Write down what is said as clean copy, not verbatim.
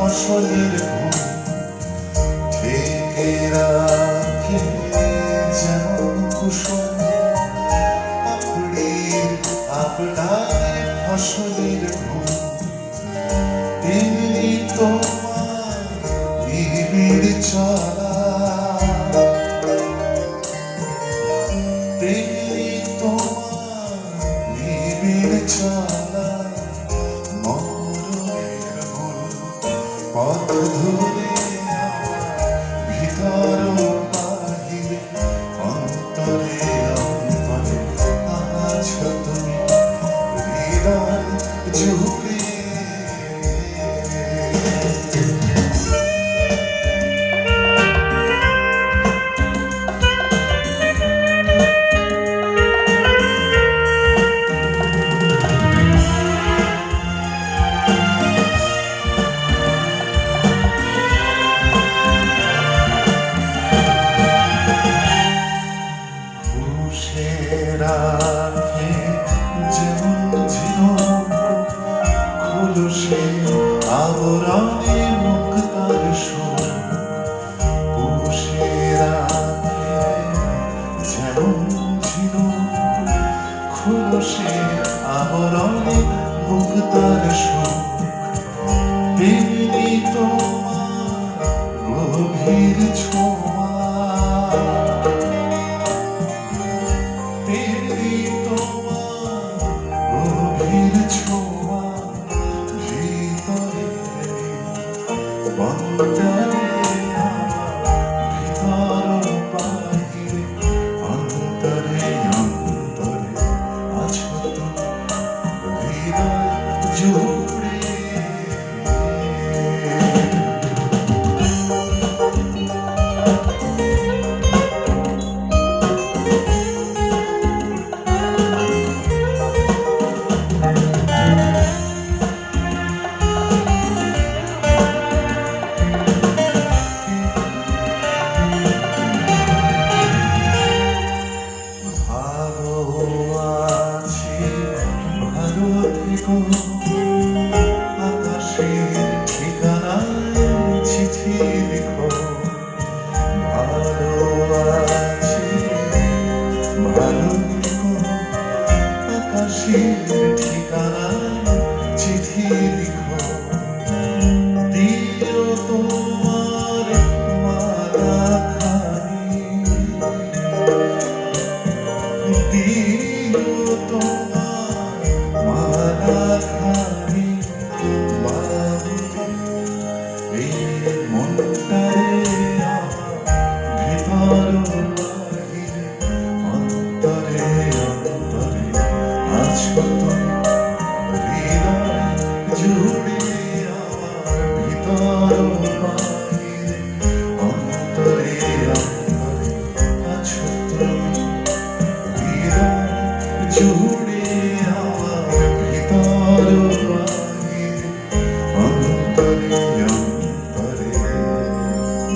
ফসলের ঘুম ঢেকে রাখে যেমন কুসুম পাপড়ির আপনায় ফসলের ঘুম তেমনি তোমার নিবিড় চলা তেমনি তোমার নিবিড় চলা মরণের মূল পথ ধরে ভিতর বাহিরে অন্তরে অন্তরে আছো তুমি হৃদয় জুড়ে। রাখে যেমন ঝিনুক খোলসে আবরণে মুক্তার সুর পুষে রাখে যেমন ঝিনুক খোলসে আবরণে মুক্তার সুর তেমনি তোমার গভীর ছোঁয়া তেরি তোমার গভীর ছোঁয়া ভিতরে বন্দরে ভিতর বাহিরে অন্তরে অন্তরে আছো তুমি হৃদয় জুড়ে। আকাশের ঠিকানায় চিঠি লিখো ভালো আছি ভালো লিখো আকাশের ঠিকানায় চিঠি লিখো দিও তোমার মালা খানি দিও তোমার মালা খানি এই মনটারে ভিতর বাহিরে অন্তরে অন্তরে আছো তুমি হৃদয় জুড়ে আমার ভিতর